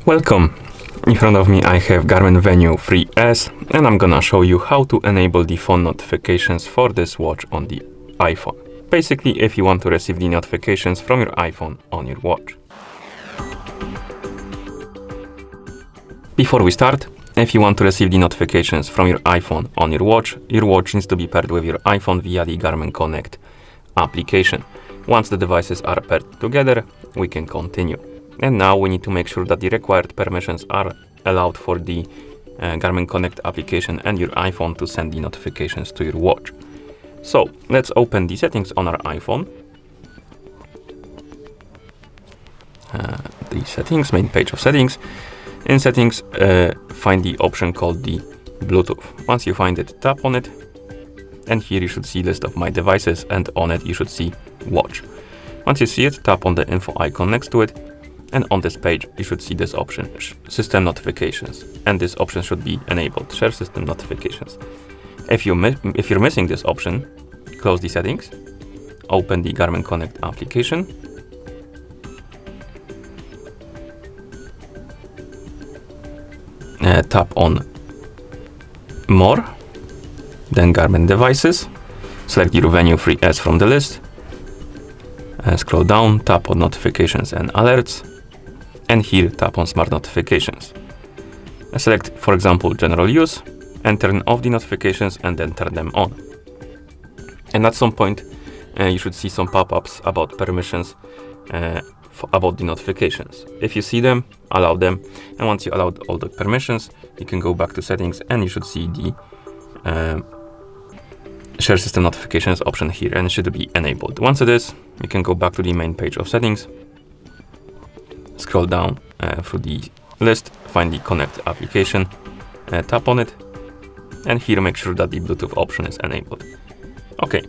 Welcome! In front of me I have GARMIN Venu 3S and I'm gonna show you how to enable the phone notifications for this watch on the iPhone. Basically, if you want to receive the notifications from your iPhone on your watch. Before we start, if you want to receive the notifications from your iPhone on your watch needs to be paired with your iPhone via the Garmin Connect application. Once the devices are paired together, we can continue. And now we need to make sure that the required permissions are allowed for the Garmin Connect application and your iPhone to send the notifications to your watch. So let's open the settings on our iPhone. The settings, main page of settings. In settings, find the option called the Bluetooth. Once you find it, tap on it. And here you should see list of my devices, and on it you should see watch. Once you see it, tap on the info icon next to it. And on this page, you should see this option, system notifications. And this option should be enabled, share system notifications. If you're missing this option, close the settings, open the Garmin Connect application. Tap on more, then Garmin devices, select your Venu 3S from the list, scroll down, tap on notifications and alerts, and here tap on smart notifications. Select, for example, general use, and turn off the notifications and then turn them on. And at some point, you should see some pop-ups about permissions about the notifications. If you see them, allow them, and once you allowed all the permissions, you can go back to settings and you should see the share system notifications option here, and it should be enabled. Once it is, you can go back to the main page of settings, scroll down through the list, find the Connect application, tap on it, and here make sure that the Bluetooth option is enabled. Okay,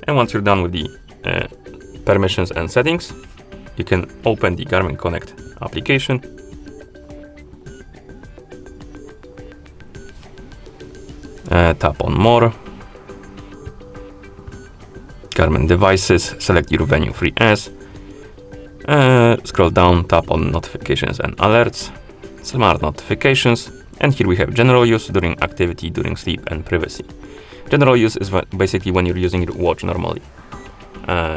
and once you're done with the permissions and settings, you can open the Garmin Connect application. Tap on more, Garmin devices, select your Venu 3S, scroll down, tap on notifications and alerts, smart notifications, and here we have general use, during activity, during sleep, and privacy. General use is basically when you're using your watch normally,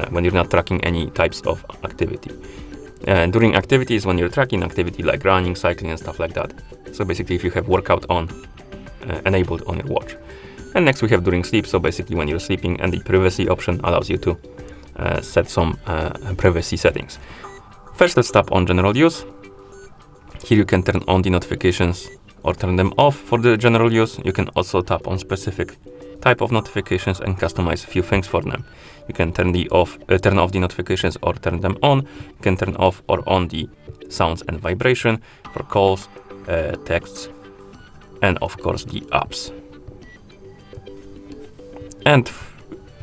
when you're not tracking any types of activity. During activity is when you're tracking activity like running, cycling, and stuff like that. So basically if you have workout on, enabled on your watch. And next we have during sleep, so basically when you're sleeping, and the privacy option allows you to set some privacy settings. First, let's tap on general use. Here you can turn on the notifications or turn them off for the general use. You can also tap on specific type of notifications and customize a few things for them. You can turn off the notifications or turn them on. You can turn off or on the sounds and vibration for calls, texts, and of course the apps. And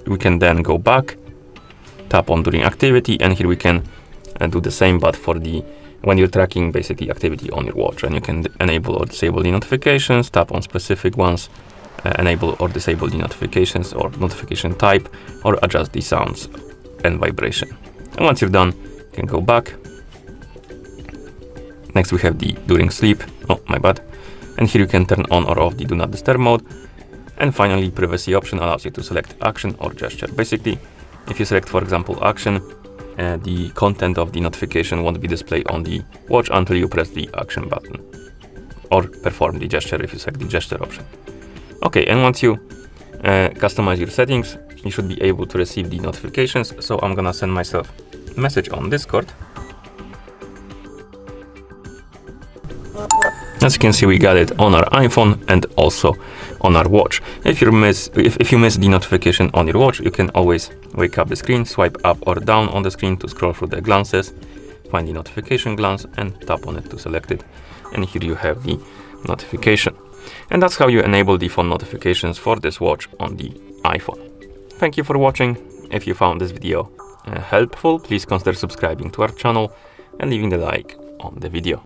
we can then go back, tap on during activity, and here we can do the same, but for the when you're tracking basically activity on your watch, and you can enable or disable the notifications, tap on specific ones, enable or disable the notifications or notification type, or adjust the sounds and vibration. And once you're done, you can go back. Next we have the during sleep, and here you can turn on or off the do not disturb mode. And finally, privacy option allows you to select action or gesture. Basically, if you select, for example, action, the content of the notification won't be displayed on the watch until you press the action button, or perform the gesture if you select the gesture option. Okay, and once you customize your settings, you should be able to receive the notifications. So I'm gonna send myself a message on Discord. As you can see, we got it on our iPhone and also on our watch. If you miss the notification on your watch, you can always wake up the screen, swipe up or down on the screen to scroll through the glances, find the notification glance, and tap on it to select it. And here you have the notification. And that's how you enable the phone notifications for this watch on the iPhone. Thank you for watching. If you found this video helpful, please consider subscribing to our channel and leaving the like on the video.